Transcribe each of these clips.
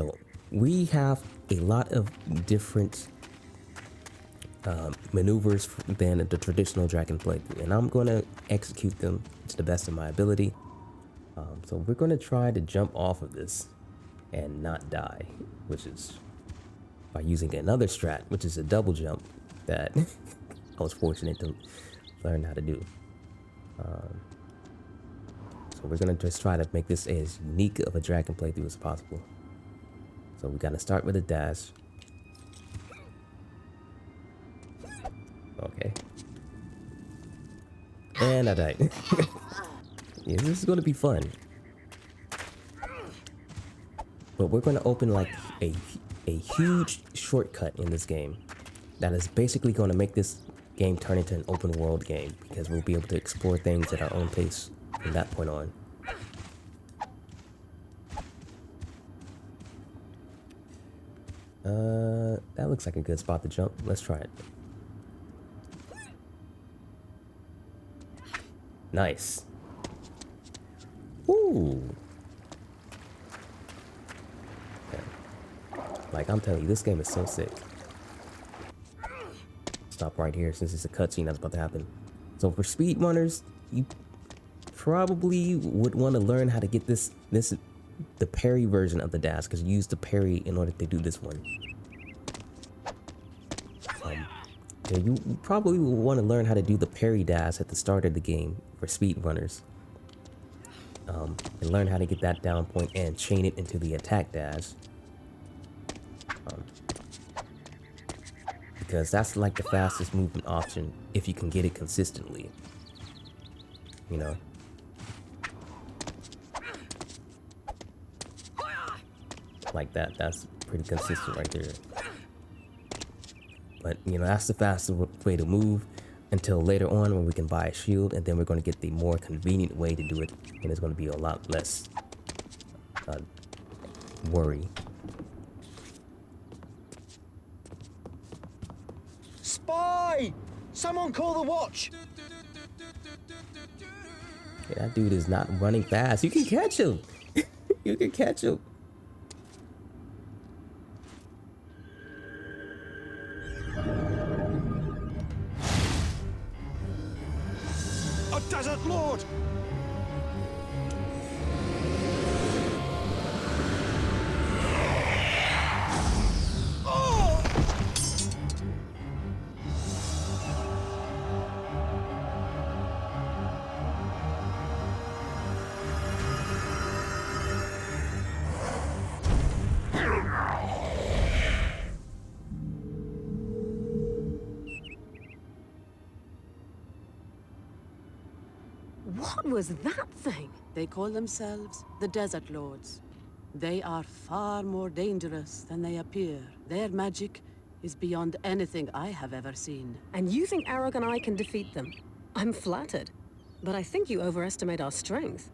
So we have a lot of different maneuvers than the traditional Drakan playthrough, and I'm going to execute them to the best of my ability. So we're going to try to jump off of this and not die, which is by using another strat, which is a double jump that I was fortunate to learn how to do. So we're going to just try to make this as unique of a Drakan playthrough as possible. So we got to start with a dash. Okay. And I died. Yeah, this is going to be fun. But we're going to open like a huge shortcut in this game that is basically going to make this game turn into an open world game, because we'll be able to explore things at our own pace from that point on. That looks like a good spot to jump. Let's try it. Nice. Ooh. Okay. Like, I'm telling you, this game is so sick. Stop right here since it's a cutscene that's about to happen. So for speedrunners, you probably would want to learn how to get the parry version of the dash, because you use the parry in order to do this one. Yeah, you probably will want to learn how to do the parry dash at the start of the game for speedrunners. And learn how to get that down point and chain it into the attack dash. Because that's like the fastest movement option if you can get it consistently. You know? Like that, that's pretty consistent right there. But, you know, that's the fastest way to move until later on when we can buy a shield, and then we're going to get the more convenient way to do it, and it's going to be a lot less worry. Spy! Someone call the watch! Yeah, that dude is not running fast. You can catch him. You can catch him. A desert lord! What was that thing? They call themselves the Desert Lords. They are far more dangerous than they appear. Their magic is beyond anything I have ever seen. And you think Arog and I can defeat them? I'm flattered. But I think you overestimate our strength.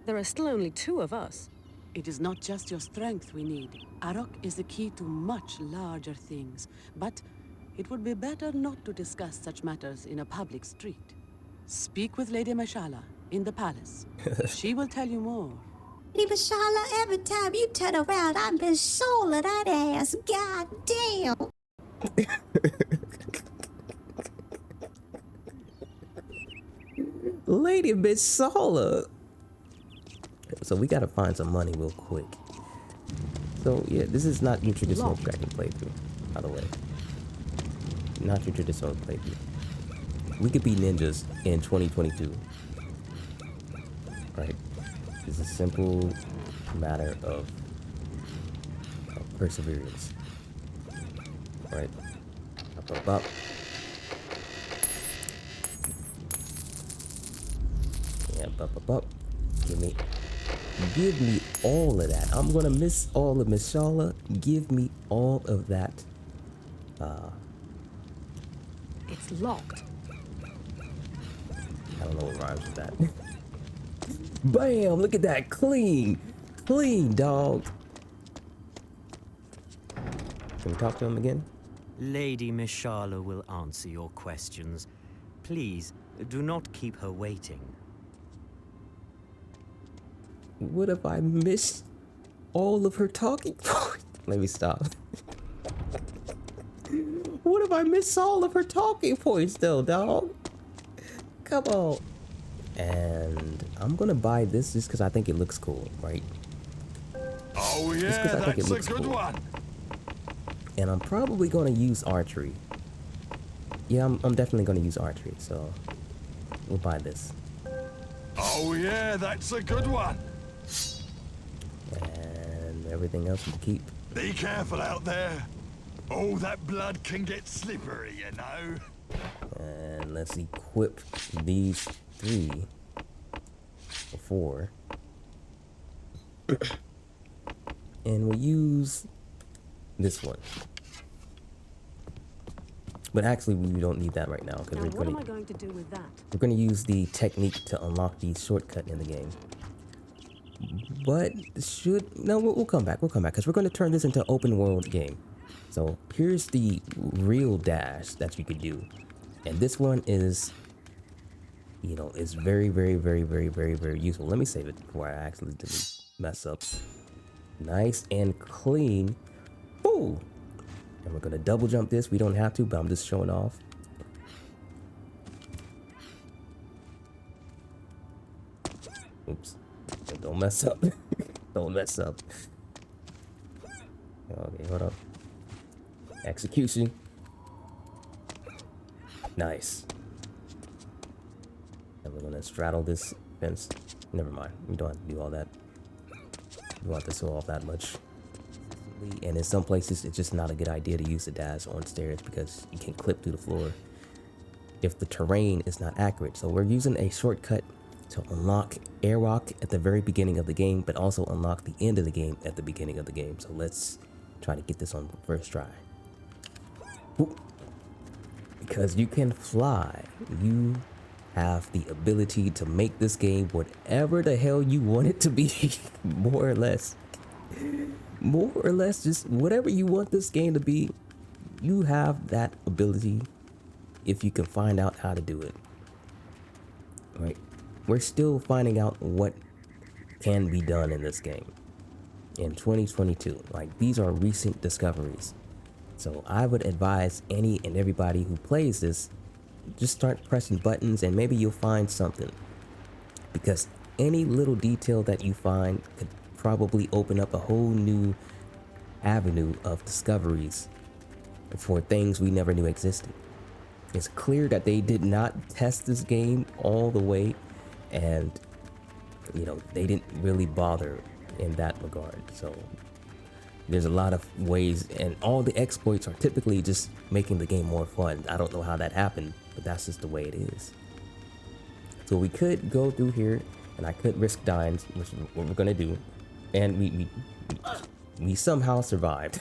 There are still only 2 of us. It is not just your strength we need. Arok is the key to much larger things. But it would be better not to discuss such matters in a public street. Speak with Lady Mashala in the palace. She will tell you more. Lady Mashala, every time you turn around, I'm Mashala that ass. God damn. Lady Mashala. So we gotta find some money real quick. So yeah, this is not your traditional Drakan playthrough, by the way. Not your traditional playthrough. We could be ninjas in 2022. Right? It's a simple matter of perseverance. Right? Up, up, up. Yeah, up, up, up. Give me all of that. I'm gonna miss all of Mashala. Give me all of that. It's locked. I don't know what rhymes with that. Bam! Look at that. Clean. Clean, dog. Can we talk to him again? Lady Mashala will answer your questions. Please, do not keep her waiting. What if I miss all of her talking points. Let me stop. What if I miss all of her talking points though, dog? Come on. And I'm gonna buy this just because I think it looks cool, right? Oh yeah, that's a good one. And I'm probably gonna use archery. Yeah, I'm definitely gonna use archery, so we'll buy this. Oh yeah, that's a good one. And everything else we keep. Be careful out there. Oh, that blood can get slippery, you know. And let's equip these 3 or 4. And we'll use this one. But actually, we don't need that right now because Now, what am I going to do with that? we're going to use the technique to unlock the shortcut in the game. But we'll come back. We'll come back because we're going to turn this into an open world game. So here's the real dash that you could do. And this one is, you know, is very, very, very, very, very, very useful. Let me save it before I actually mess up. Nice and clean. Ooh. And we're gonna double jump this. We don't have to, but I'm just showing off. Oops. Don't mess up. Don't mess up. Okay, hold up. Execution. Nice. And we're gonna straddle this fence. Never mind. We don't have to do all that. We don't have to show off that much. And in some places, it's just not a good idea to use the dash on stairs because you can clip through the floor if the terrain is not accurate. So we're using a shortcut to unlock airlock at the very beginning of the game, but also unlock the end of the game at the beginning of the game. So let's try to get this on first try. Ooh. Because you can fly, you have the ability to make this game whatever the hell you want it to be. More or less, just whatever you want this game to be, you have that ability if you can find out how to do it. Right? We're still finding out what can be done in this game in 2022. Like, these are recent discoveries. So I would advise any and everybody who plays this, just start pressing buttons and maybe you'll find something. Because any little detail that you find could probably open up a whole new avenue of discoveries for things we never knew existed. It's clear that they did not test this game all the way, and you know, they didn't really bother in that regard. So there's a lot of ways, and all the exploits are typically just making the game more fun. I don't know how that happened, but that's just the way it is. So we could go through here, and I could risk dying, which is what we're gonna do. And we somehow survived.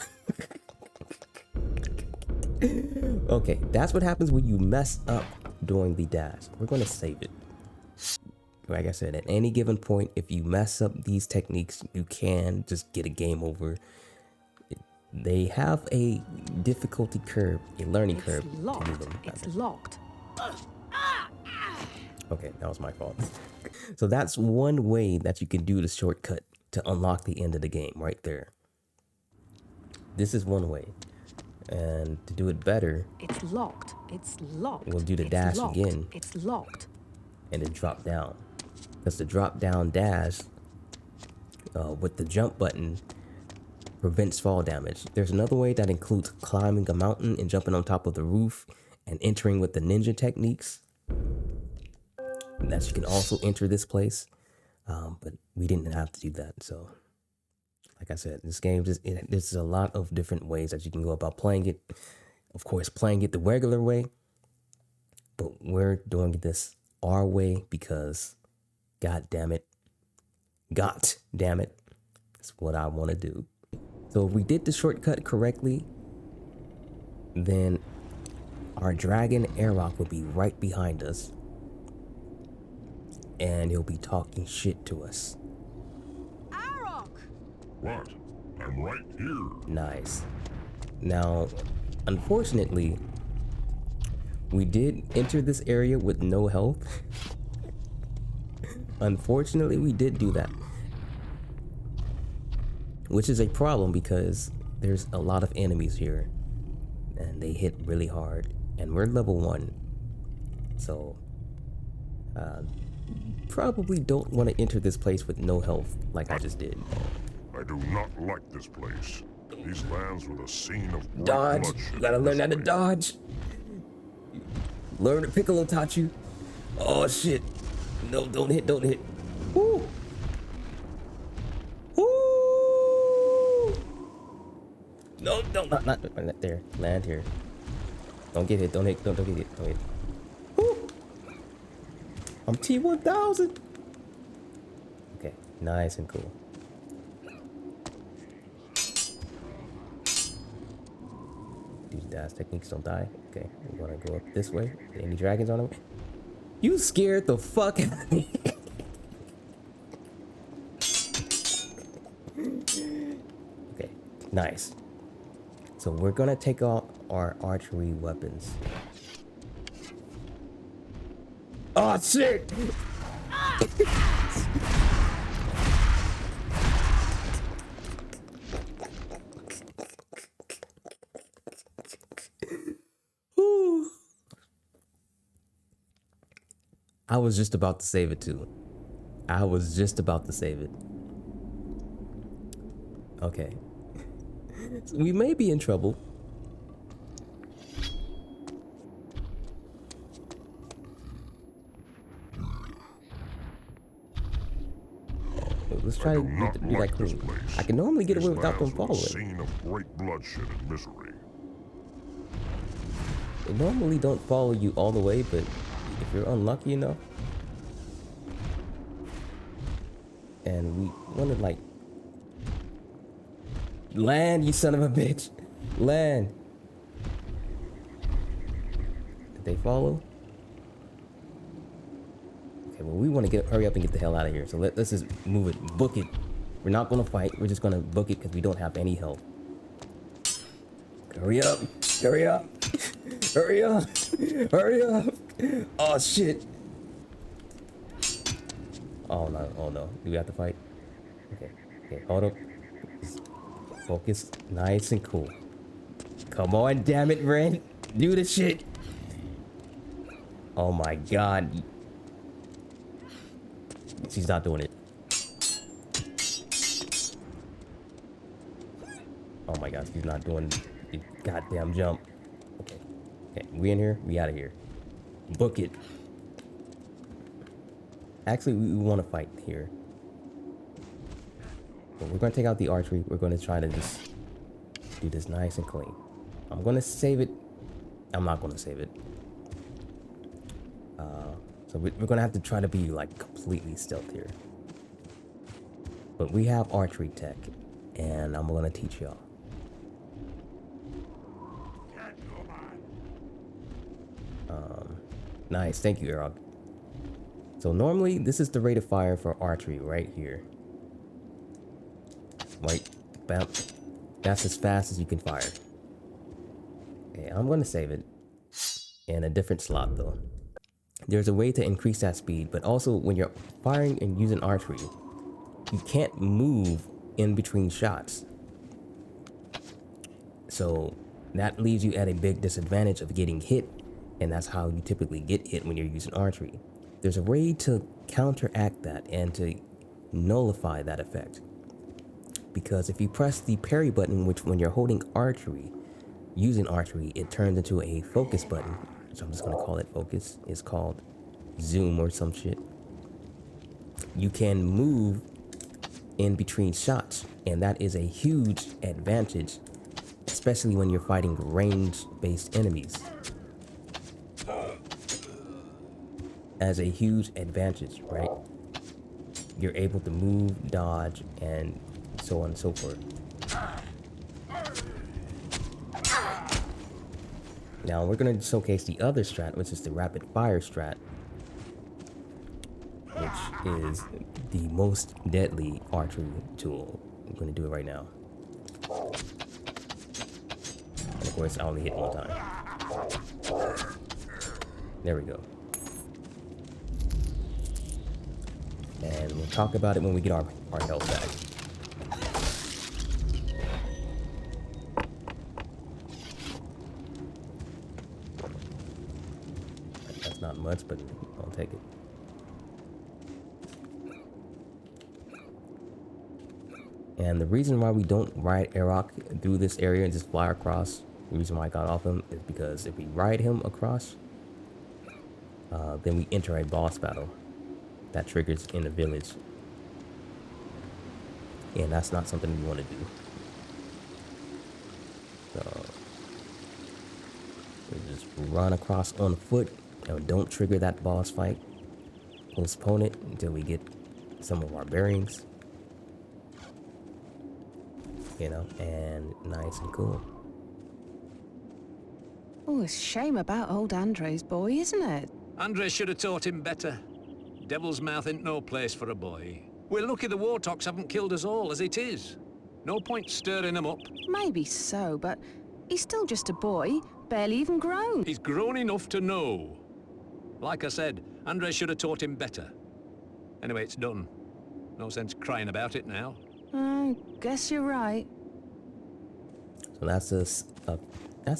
Okay, that's what happens when you mess up during the dash. We're gonna save it. Like I said, at any given point, if you mess up these techniques, you can just get a game over. They have a difficulty curve, a learning curve to do them. It's locked. Okay, that was my fault. So that's one way that you can do the shortcut to unlock the end of the game right there. This is one way. And to do it better, It's locked. It's locked. we'll do the It's dash locked. again It's locked. and then drop down. Because the drop down dash with the jump button prevents fall damage. There's another way that includes climbing a mountain and jumping on top of the roof and entering with the ninja techniques. And that you can also enter this place, but we didn't have to do that. So, like I said, this game there's a lot of different ways that you can go about playing it. Of course, playing it the regular way, but we're doing this our way because, God damn it, it's what I want to do. So if we did the shortcut correctly, then our dragon airlock would be right behind us. And he'll be talking shit to us. What? I'm right here. Nice. Now, unfortunately, we did enter this area with no health. Unfortunately, we did do that. which is a problem because there's a lot of enemies here and they hit really hard, and we're level 1, so probably don't want to enter this place with no health like I just did. I do not like this place. These lands were the scene of great Dodge. bloodshed You gotta and learn how to misery. dodge. Learn what Piccolo taught you. Oh shit. No, don't hit, don't hit. Woo. Woo. No, not there. Land here. Don't get hit, don't hit, don't get hit, don't hit. Woo. I'm T1000. Okay, nice and cool. These dash techniques don't die. Okay, we're gonna go up this way. Any dragons on them? You scared the fuck out of me. Okay, nice. So we're gonna take out our archery weapons. Oh shit! I was just about to save it too. I was just about to save it. Okay. So we may be in trouble. Let's try to be like clean. I can normally get away without them following. Scene of great bloodshed and misery. They normally don't follow you all the way, but if you're unlucky enough, and we want to like land, you son of a bitch, land. Did they follow? Okay, well we want to hurry up and get the hell out of here. So let's just move it, book it. We're not gonna fight. We're just gonna book it because we don't have any help. Hurry up! Hurry up! Hurry up! Hurry up! Oh shit! Oh no! Oh no! Do we have to fight? Okay. Okay. Hold up. Just focus. Nice and cool. Come on, damn it, Ren! Do the shit! Oh my god! She's not doing it. Oh my god! She's not doing the goddamn jump. Okay. Okay, we in here, we out of here. Book it. Actually, we want to fight here. But we're going to take out the archery. We're going to try to just do this nice and clean. I'm going to save it. I'm not going to save it. So we're going to have to try to be like completely stealth here. But we have archery tech, and I'm going to teach y'all. Nice, thank you, Erog. So normally this is the rate of fire for archery right here. Right, bam. That's as fast as you can fire. Okay, I'm gonna save it in a different slot though. There's a way to increase that speed, but also when you're firing and using archery, you can't move in between shots. So that leaves you at a big disadvantage of getting hit. And that's how you typically get hit when you're using archery. There's a way to counteract that and to nullify that effect. Because if you press the parry button, which when you're holding archery, using archery, it turns into a focus button. So I'm just gonna call it focus. It's called zoom or some shit. You can move in between shots, and that is a huge advantage, especially when you're fighting range-based enemies. As a huge advantage, right? You're able to move, dodge, and so on and so forth. Now we're gonna showcase the other strat, which is the rapid fire strat, which is the most deadly archery tool. I'm gonna do it right now. And of course, I only hit one time. There we go. And we'll talk about it when we get our health back. not much, but I'll take it. And the reason why we don't ride Arok through this area and just fly across, the reason why I got off him is because if we ride him across, then we enter a boss battle that triggers in the village. And that's not something we want to do. So we just run across on foot and don't trigger that boss fight. Postpone it until we get some of our bearings. You know, and nice and cool. Oh, it's a shame about old Andre's boy, isn't it? Andre should have taught him better. Devil's Mouth ain't no place for a boy. We're lucky the Wartoks haven't killed us all as it is. No point stirring him up. Maybe so, but he's still just a boy, barely even grown. He's grown enough to know. Like I said, Andre should have taught him better. Anyway, it's done. No sense crying about it now. Guess you're right. So that's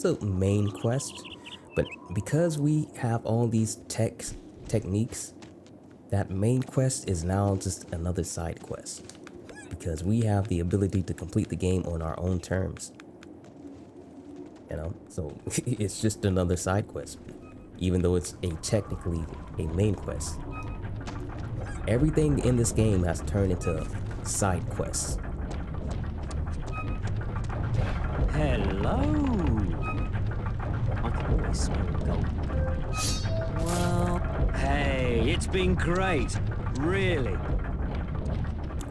a main quest, but because we have all these techniques, that main quest is now just another side quest, because we have the ability to complete the game on our own terms. You know, so it's just another side quest, even though it's technically a main quest. Everything in this game has turned into side quests. Hello! I can always smell gold. Well, hey, it's been great. Really.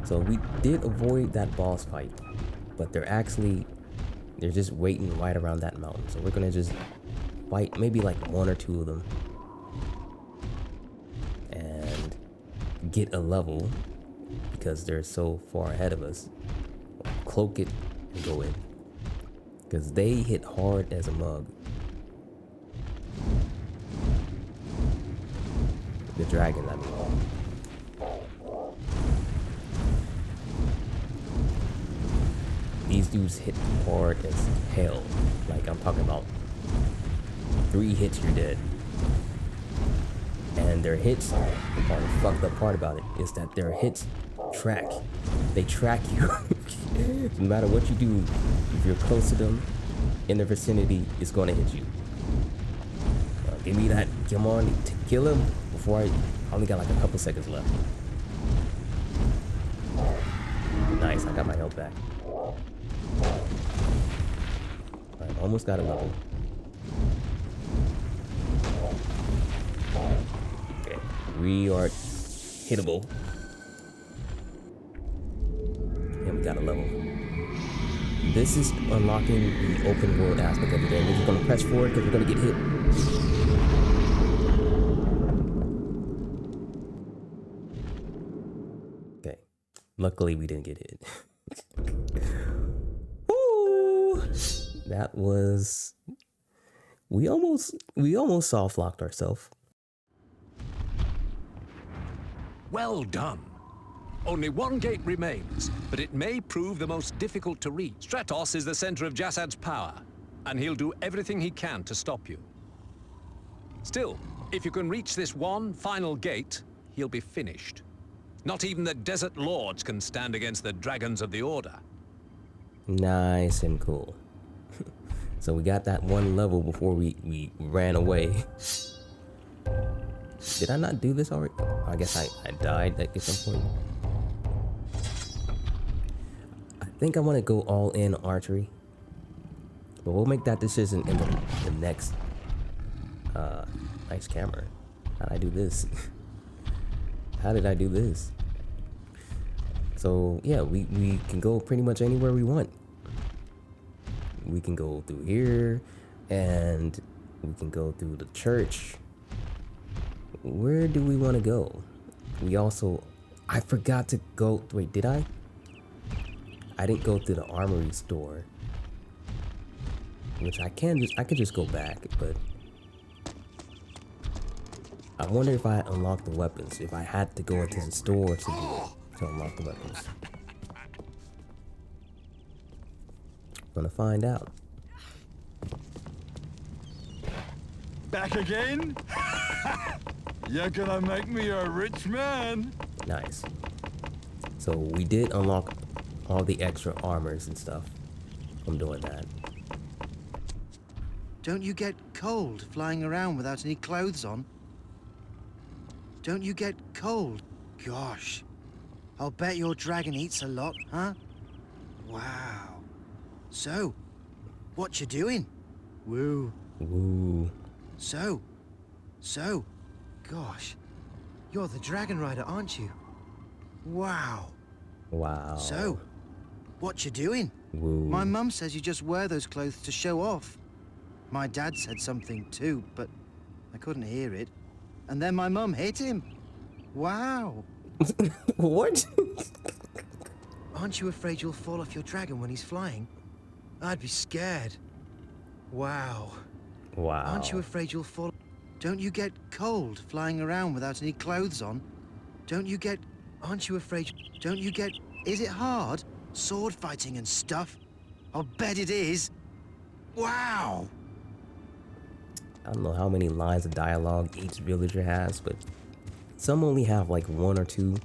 So we did avoid that boss fight, but they're just waiting right around that mountain. So we're gonna just fight maybe like one or two of them and get a level because they're so far ahead of us. Cloak it and go in, because they hit hard as a mug. The dragon, I mean. These dudes hit hard as hell. Like, I'm talking about 3 hits, you're dead. And their hits, the fucked up part about it is that their hits track. They track you. No matter what you do, if you're close to them, in the vicinity, it's gonna hit you. Give me that. Come on, kill him before I only got like a couple seconds left. Nice, I got my health back. Alright, almost got a level. Okay, we are hittable. And we got a level. This is unlocking the open world aspect of the game. We're just gonna press forward because we're gonna get hit. Okay. Luckily we didn't get hit. Woo! That was... We almost soft-locked ourselves. Well done. Only one gate remains, but it may prove the most difficult to reach. Stratos is the center of Jassad's power, and he'll do everything he can to stop you. Still, if you can reach this one final gate, he'll be finished. Not even the Desert Lords can stand against the dragons of the Order. Nice and cool. So we got that one level before we ran away. Did I not do this already? I guess I died at some point. I think I want to go all in archery, but we'll make that decision in the next. Nice camera. How did I do this? How did I do this? So yeah, we can go pretty much anywhere we want. We can go through here, and we can go through the church. Where do we want to go? We also, I forgot to go, wait, did I? I didn't go through the armory store, which I could just go back, but I wonder if I unlocked the weapons, if I had to go into the store to unlock the weapons. Gonna find out. Back again? You're gonna make me a rich man. Nice. So we did unlock all the extra armors and stuff from doing that. Don't you get cold flying around without any clothes on? Don't you get cold? Gosh. I'll bet your dragon eats a lot, huh? Wow. So, what you doing? Woo. Woo. So, gosh. You're the dragon rider, aren't you? Wow. Wow. So, what you doing? Woo. My mum says you just wear those clothes to show off. My dad said something too, but I couldn't hear it. And then my mum hit him. Wow. What? Aren't you afraid you'll fall off your dragon when he's flying? I'd be scared. Wow. Wow. Aren't you afraid you'll fall? Don't you get cold flying around without any clothes on? Don't you get... Aren't you afraid... Don't you get... Is it hard? Sword fighting and stuff? I'll bet it is. Wow. I don't know how many lines of dialogue each villager has, but some only have like 1 or 2.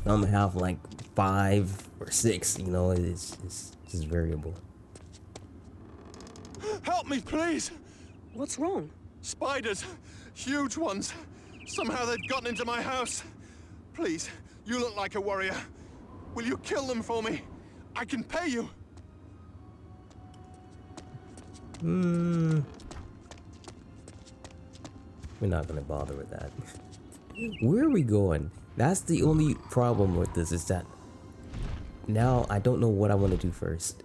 Some have like 5 or 6, you know, it's just variable. Help me, please. What's wrong? Spiders. Huge ones. Somehow they've gotten into my house. Please, you look like a warrior. Will you kill them for me? I can pay you. We're not gonna bother with that. Where are we going? That's the only problem with this, is that now I don't know what I want to do first.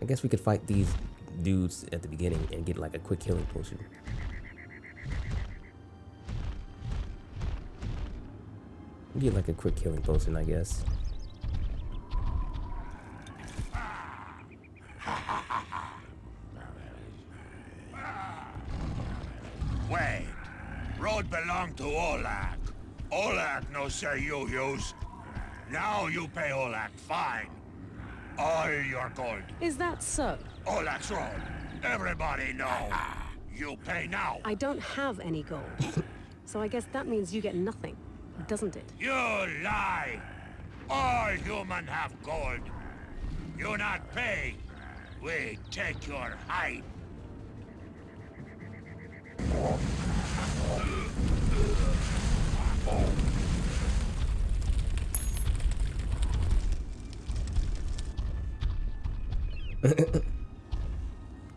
I guess we could fight these dudes at the beginning and get like a quick healing potion. Get like a quick healing potion, I guess. Wait, road belong to Olak. Olak no say you use. Now you pay Olak fine. All your gold. Is that so? Olak's road. Everybody know. You pay now. I don't have any gold. So I guess that means you get nothing, doesn't it? You lie. All human have gold. You not pay. We take your hide.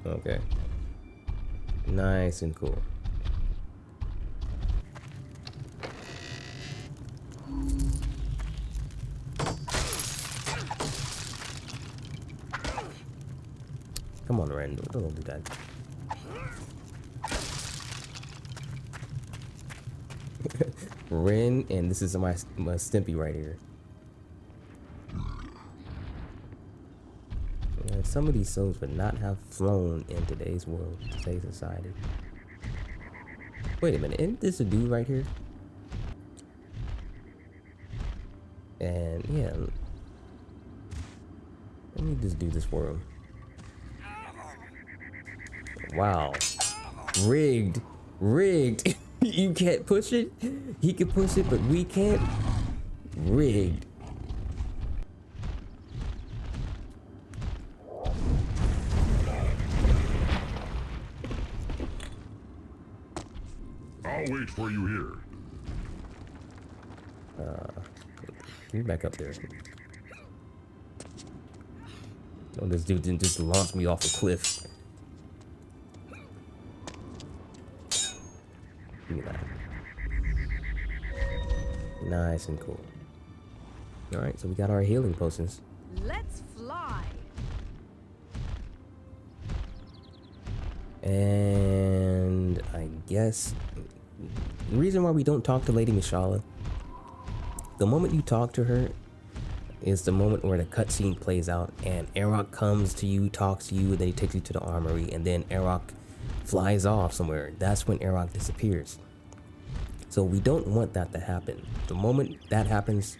Okay. Nice and cool. Come on, Ren. Don't do that. Ren, and this is my Stimpy right here. Yeah, some of these souls would not have flown in today's world, today's society. Wait a minute, isn't this a dude right here? And yeah, let me just do this for him. Wow. Rigged. Rigged. You can't push it? He can push it, but we can't? Rigged. I'll wait for you here. Get back up there. Oh, this dude didn't just launch me off a cliff. Look at that. Nice and cool. Alright, so we got our healing potions. Let's fly. And I guess the reason why we don't talk to Lady Mishala, the moment you talk to her is the moment where the cutscene plays out and Arok comes to you, talks to you, and then he takes you to the armory, and then Arok flies off somewhere. That's when Arok disappears. So we don't want that to happen. The moment that happens,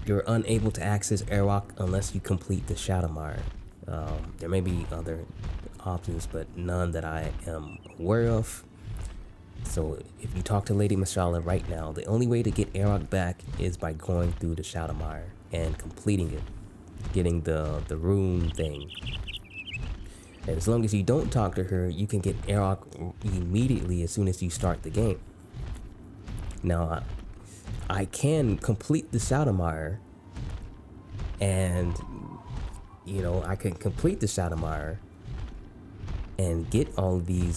you're unable to access Arok unless you complete the Shadowmire. There may be other options, but none that I am aware of. So if you talk to Lady Mashallah right now, the only way to get Arok back is by going through the Shadowmire and completing it, getting the rune thing. And as long as you don't talk to her, you can get Arok immediately as soon as you start the game. Now, I can complete the Shadowmire, and you know, I can complete the Shadowmire and get all the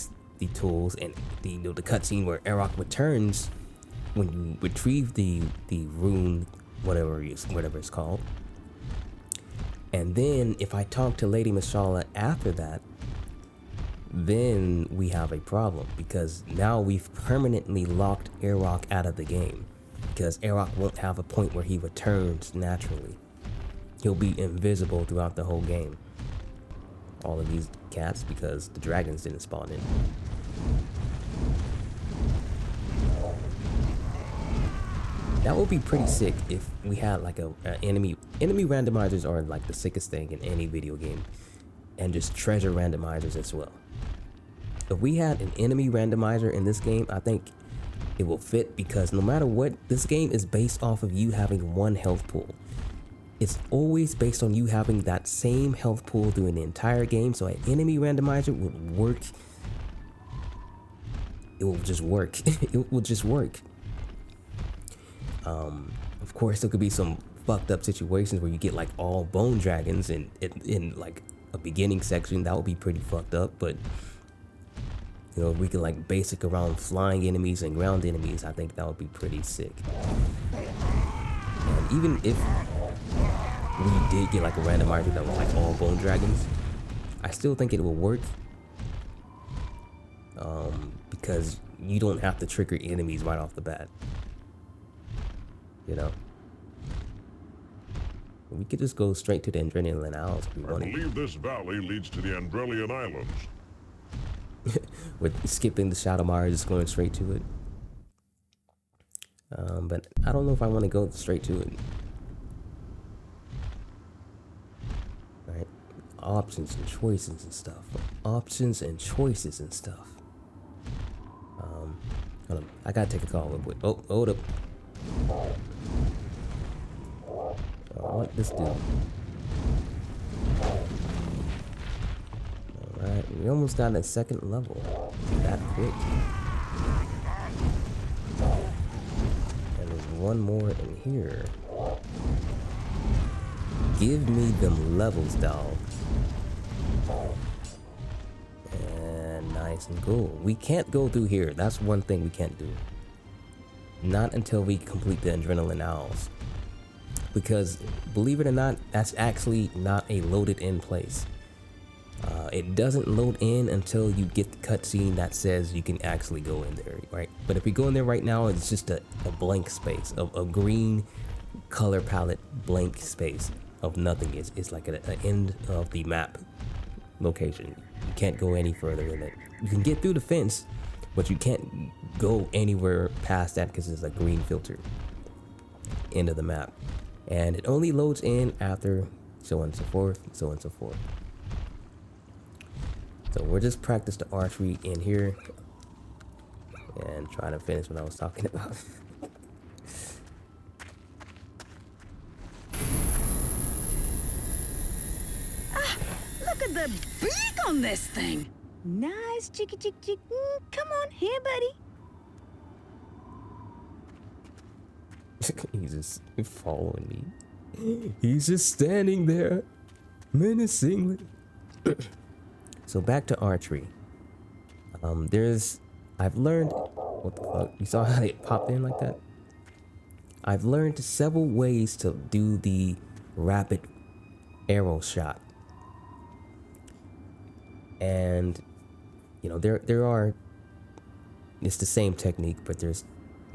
tools and the cutscene where Arok returns when you retrieve the rune, whatever it's called. And then if I talk to Lady Mashallah after that, then we have a problem, because now we've permanently locked Arok out of the game, because Arok won't have a point where he returns naturally. He'll be invisible throughout the whole game. All of these cats, because the dragons didn't spawn in. That would be pretty sick if we had like a enemy randomizers are like the sickest thing in any video game, and just treasure randomizers as well. If we had an enemy randomizer in this game, I think it will fit, because no matter what, this game is based off of you having one health pool. It's always based on you having that same health pool through an entire game, so an enemy randomizer would work. It will just work. It will just work. Of course, there could be some fucked up situations where you get like all bone dragons in like a beginning section. That would be pretty fucked up, but you know, we could like basic around flying enemies and ground enemies. I think that would be pretty sick. And even if we did get like a randomizer that was like all bone dragons, I still think it will work. Because you don't have to trigger enemies right off the bat. You know? We could just go straight to the Adrenaline Isles if we wanted. I believe this valley leads to the Andrelian Islands. With skipping the Shadowmire, just going straight to it. But I don't know if I want to go straight to it. Right? Options and choices and stuff. Options and choices and stuff. Hold on. I gotta take a call real quick. Oh, hold up. What this do? Alright, we almost got a second level. That quick. And there's one more in here. Give me them levels, dog. And nice and cool. We can't go through here. That's one thing we can't do. Not until we complete the Adrenaline Owls. Because, believe it or not, that's actually not a loaded in place. It doesn't load in until you get the cutscene that says you can actually go in there, right? But if we go in there right now, it's just a blank space, a green color palette blank space of nothing. It's like an end of the map location. You can't go any further in it. You can get through the fence, but you can't go anywhere past that because there's a green filter. End of the map. And it only loads in after so on and so forth, so on and so forth. So we're just practice the archery in here and trying to finish what I was talking about. Look at the beak on this thing. Nice, chicky. Come on, here, buddy. He's just following me. He's just standing there, menacingly. So back to archery. I've learned, what the fuck? You saw how it popped in like that? I've learned several ways to do the rapid arrow shot. And, you know, there are, it's the same technique, but there's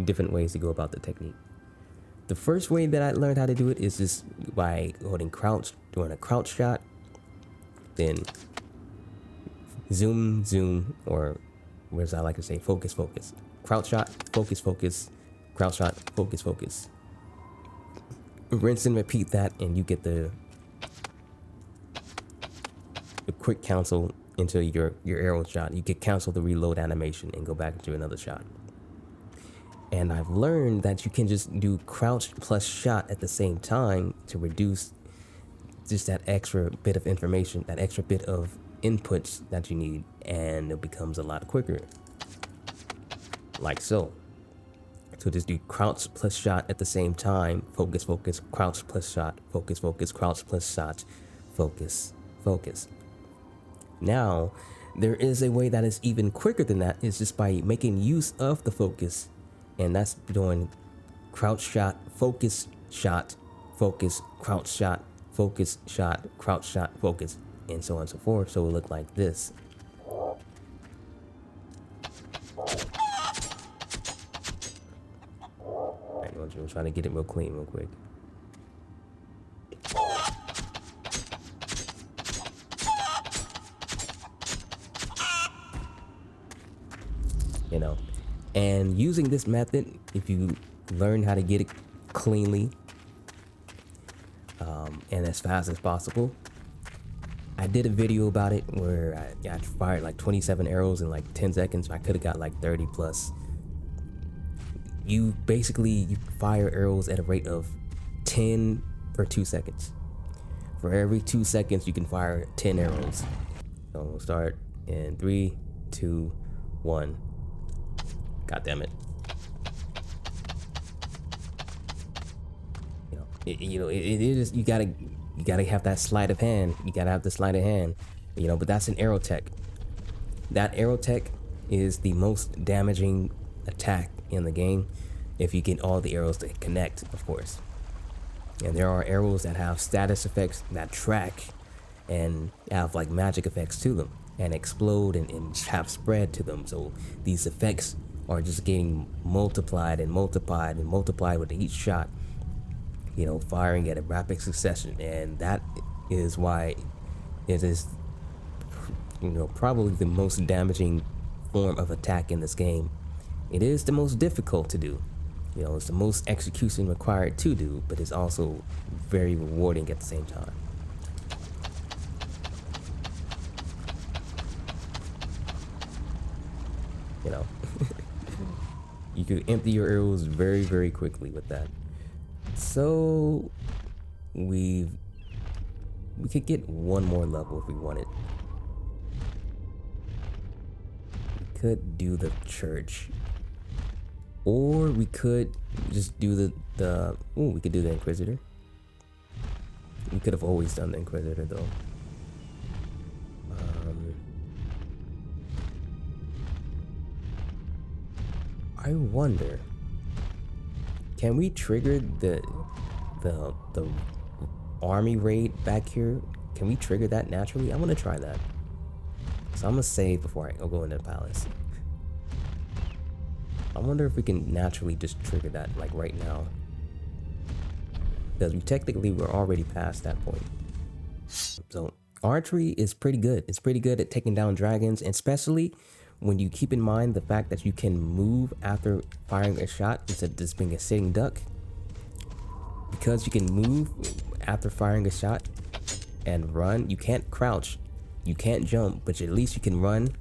different ways to go about the technique. The first way that I learned how to do it is just by holding crouch, doing a crouch shot, then zoom, or as I like to say, focus. Crouch shot, focus, crouch shot, focus. Rinse and repeat that, and you get the quick cancel into your arrow shot, you could cancel the reload animation and go back into another shot. And I've learned that you can just do crouch plus shot at the same time to reduce just that extra bit of information, that extra bit of inputs that you need, and it becomes a lot quicker. Like so. So just do crouch plus shot at the same time. Focus, focus, crouch plus shot. Focus, focus, crouch plus shot. Focus, focus. Now, there is a way that is even quicker than that. It's just by making use of the focus. And that's doing crouch shot, focus, crouch shot, focus, shot, crouch shot, focus, and so on and so forth. So it will look like this. I'm trying to get it real clean real quick. You know, and using this method, if you learn how to get it cleanly and as fast as possible. I did a video about it where I fired like 27 arrows in like 10 seconds. I could have got like 30 plus. You fire arrows at a rate of 10 for 2 seconds. For every 2 seconds, you can fire 10 arrows. So we'll start in 3, 2, 1. God damn it. It is, you gotta have that sleight of hand. You gotta have the sleight of hand, but that's an arrow tech. That arrow tech is the most damaging attack in the game if you get all the arrows to connect, of course. And there are arrows that have status effects that track and have like magic effects to them and explode and have spread to them. So these effects are just getting multiplied and multiplied and multiplied with each shot, firing at a rapid succession. And that is why it is, probably the most damaging form of attack in this game. It is the most difficult to do. It's the most execution required to do, but it's also very rewarding at the same time. You could empty your arrows very, very quickly with that. So we could get one more level if we wanted. We could do the church, or we could just do we could do the Inquisitor. We could have always done the Inquisitor though. I wonder, can we trigger the army raid back here? Can we trigger that naturally? I want to try that. So I'm gonna save before I go into the palace. I wonder if we can naturally just trigger that like right now, because we're already past that point. So archery is pretty good. It's pretty good at taking down dragons, and especially when you keep in mind the fact that you can move after firing a shot instead of just being a sitting duck. Because you can move after firing a shot and run, you can't crouch, you can't jump, but at least you can run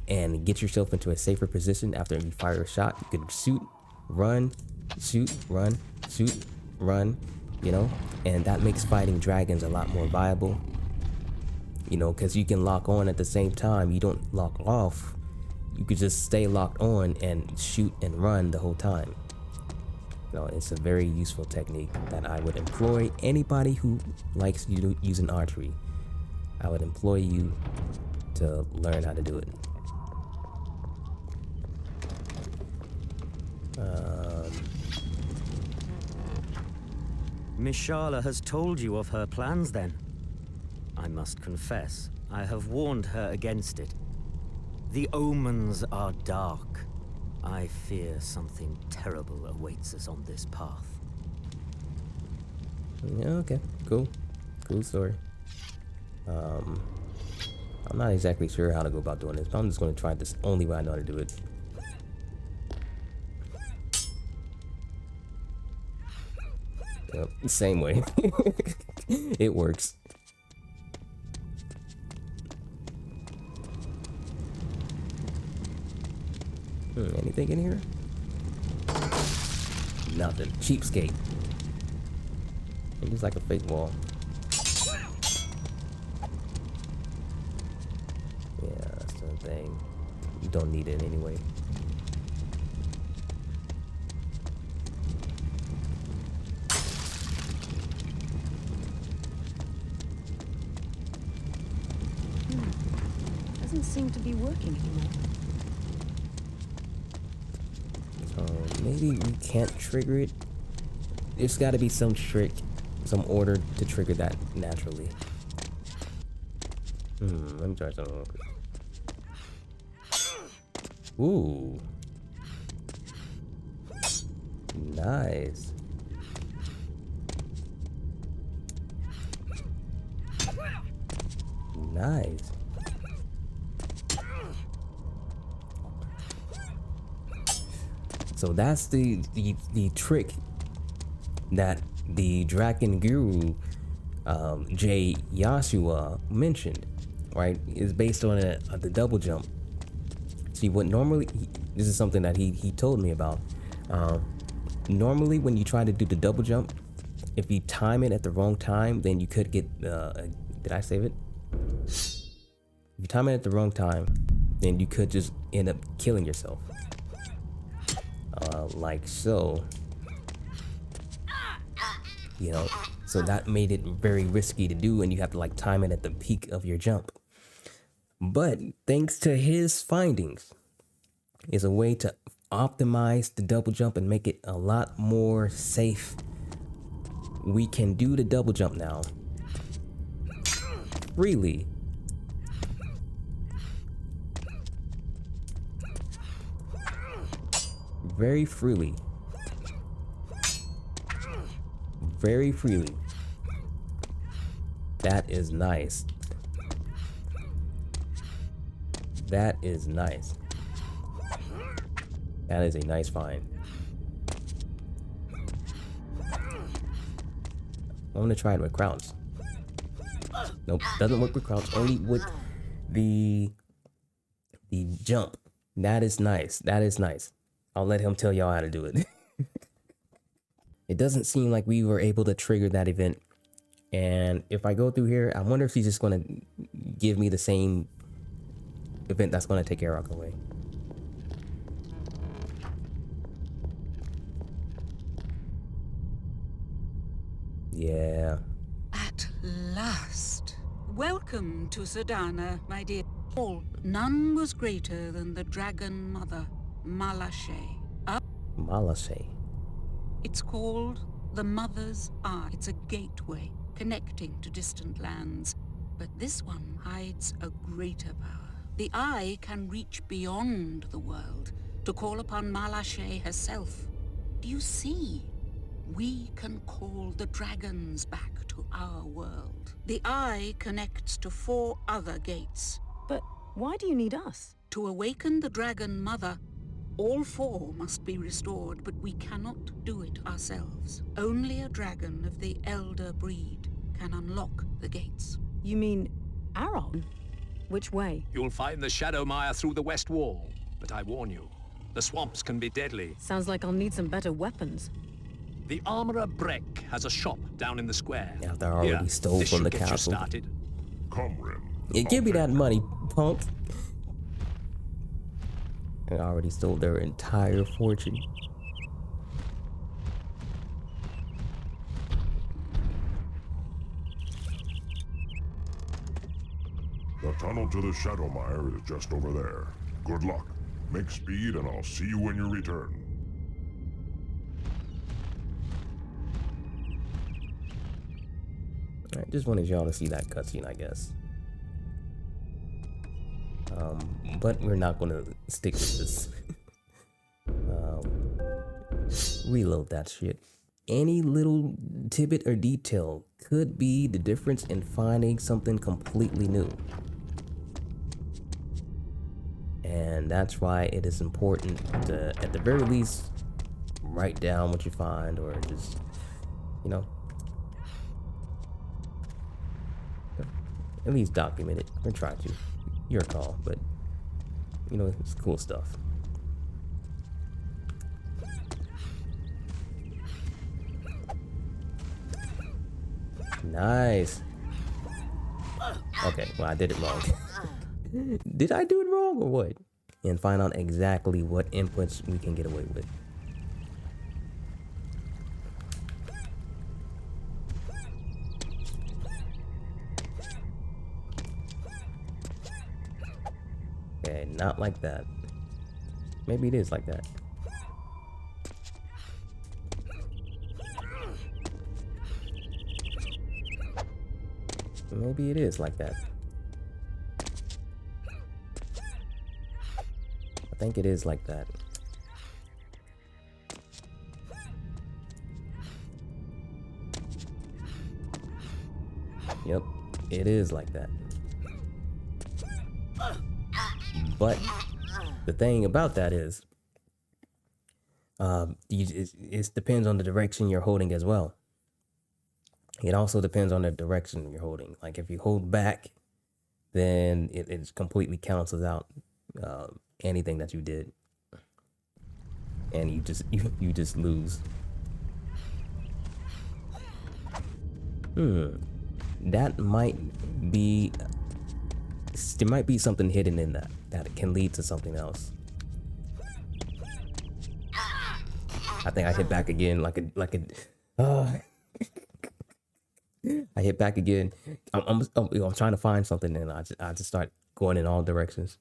and get yourself into a safer position after you fire a shot. You can shoot, run, and that makes fighting dragons a lot more viable. Because you can lock on at the same time. You don't lock off. You could just stay locked on and shoot and run the whole time. It's a very useful technique that I would employ anybody who likes using archery. I would employ you to learn how to do it. Miss Sharla has told you of her plans then? I must confess, I have warned her against it. The omens are dark. I fear something terrible awaits us on this path. Yeah, okay. Cool story. I'm not exactly sure how to go about doing this, but I'm just going to try this only way I know how to do it. Yep, same way. It works. Anything in here? Nothing. Cheapskate. It looks like a fake wall. Yeah, that's the thing. You don't need it anyway. Doesn't seem to be working anymore. Maybe we can't trigger it. There's got to be some trick, some order to trigger that naturally. Let me try something real quick. Ooh. Nice. Nice. So that's the trick that the Drakan Guru J. Yashua mentioned, right? Is based on the double jump. See, what normally this is something that he told me about. Normally, when you try to do the double jump, if you time it at the wrong time, then you could get. Did I save it? If you time it at the wrong time, then you could just end up killing yourself. Like so. You know, so that made it very risky to do, and you have to like time it at the peak of your jump. But thanks to his findings, is a way to optimize the double jump and make it a lot more safe. We can do the double jump now freely. Very freely. Very freely. That is nice. That is nice. That is a nice find. I want to try it with crouch. Nope, doesn't work with crouch. Only with the jump. That is nice. That is nice. I'll let him tell y'all how to do it. It doesn't seem like we were able to trigger that event. And if I go through here, I wonder if he's just going to give me the same event that's going to take Arok away. Yeah. At last. Welcome to Sedana, my dear. None was greater than the dragon mother, Malashe. Malashe. It's called the Mother's Eye. It's a gateway connecting to distant lands. But this one hides a greater power. The Eye can reach beyond the world to call upon Malashe herself. Do you see? We can call the dragons back to our world. The Eye connects to 4 other gates. But why do you need us? To awaken the Dragon Mother, all 4 must be restored, but we cannot do it ourselves. Only a dragon of the elder breed can unlock the gates. You mean Aaron? Which way? You'll find the Shadow Mire through the west wall, but I warn you, the swamps can be deadly. Sounds like I'll need some better weapons. The Armorer Breck has a shop down in the square. Yeah, they already stole from the castle. Come, Rin. Yeah, give me that money, punk. They already stole their entire fortune. The tunnel to the Shadow Mire is just over there. Good luck. Make speed, and I'll see you when you return. I just wanted y'all to see that cutscene, I guess. But we're not gonna stick with this. Reload that shit. Any little tidbit or detail could be the difference in finding something completely new. And that's why it is important to, at the very least, write down what you find, or just, you know, at least document it, or try to. Your call, but, you know, it's cool stuff. Nice. Okay, well, I did it wrong. Did I do it wrong or what? And find out exactly what inputs we can get away with. Okay, not like that. Maybe it is like that. Maybe it is like that. I think it is like that. Yep, it is like that. But the thing about that is, it depends on the direction you're holding as well. It also depends on the direction you're holding. Like if you hold back, then it completely cancels out anything that you did, and you just lose. That might be. There might be something hidden in that it can lead to something else. I think I hit back again like a. I hit back again. I'm trying to find something, and I just start going in all directions.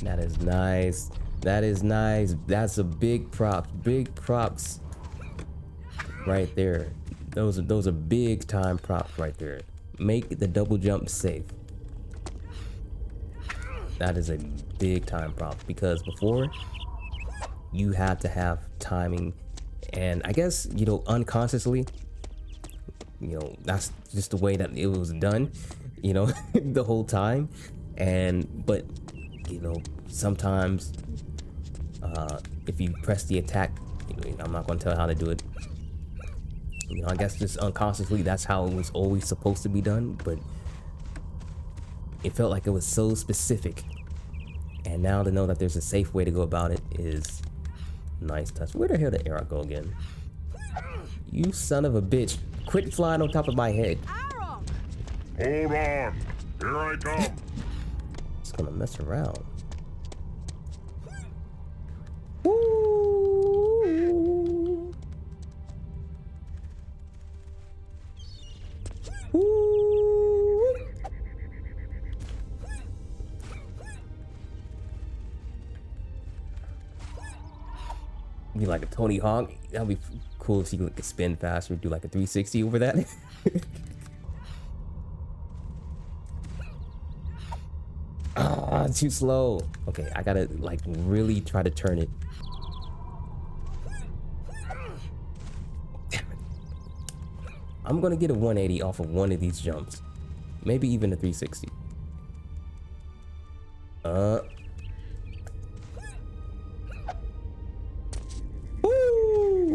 That is nice. That is nice. That's a big prop. Big props right there. Those are big time props right there. Make the double jump safe. That is a big time prop, because before you had to have timing, and I guess, you know, unconsciously, you know, that's just the way that it was done, you know, the whole time. But you know, sometimes if you press the attack, I'm not going to tell you how to do it. You know, I guess just unconsciously, that's how it was always supposed to be done, but it felt like it was so specific. And now to know that there's a safe way to go about it is nice touch. Where the hell did arrow go again? You son of a bitch. Quit flying on top of my head. Hold on. Here I come. It's gonna mess around. Be like a Tony Hawk. That'd be cool if you could spin faster, do like a 360 over that. Ah, too slow. Okay, I gotta like really try to turn it. Damn it. I'm gonna get a 180 off of one of these jumps. Maybe even a 360.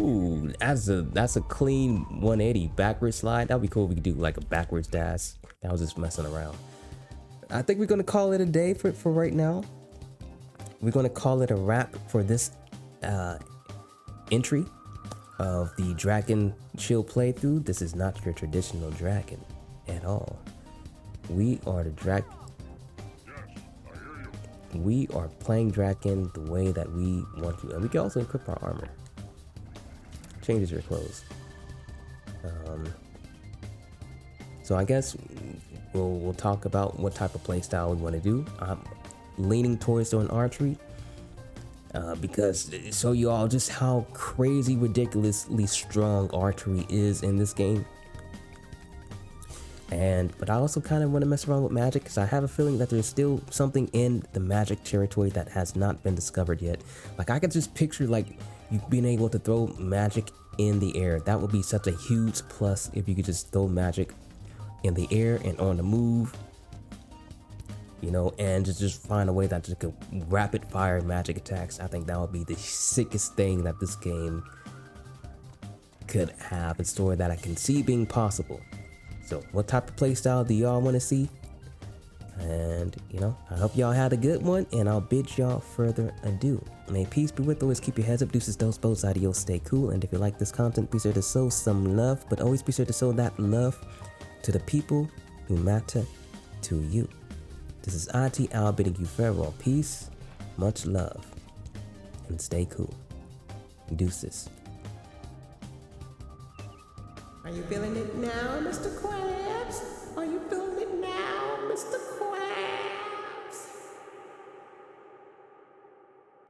Ooh, that's a clean 180 backwards slide. That'd be cool if we could do like a backwards dash. I was just messing around. I think we're gonna call it a day for right now. We're gonna call it a wrap for this entry of the Drakan Chill playthrough. This is not your traditional Drakan at all. We are the We are playing Drakan the way that we want to, and we can also equip our armor. Changes your clothes. So I guess we'll talk about what type of playstyle we want to do. I'm leaning towards doing archery because show you all just how crazy, ridiculously strong archery is in this game. But I also kind of want to mess around with magic, because I have a feeling that there's still something in the magic territory that has not been discovered yet. Like I could just picture like you being able to throw magic in the air. That would be such a huge plus if you could just throw magic in the air and on the move, you know, and just find a way that you could rapid fire magic attacks. I think that would be the sickest thing that this game could have in store that I can see being possible. So what type of playstyle do y'all want to see? And, you know, I hope y'all had a good one, and I'll bid y'all further ado. May peace be with, always keep your heads up, deuces, those boats, adios, stay cool. And if you like this content, be sure to sow some love, but always be sure to sow that love to the people who matter to you. This is ITOwl bidding you farewell. Peace, much love, and stay cool. Deuces. Are you feeling it now, Mr. Krabs? Are you feeling it now, Mr. Krabs?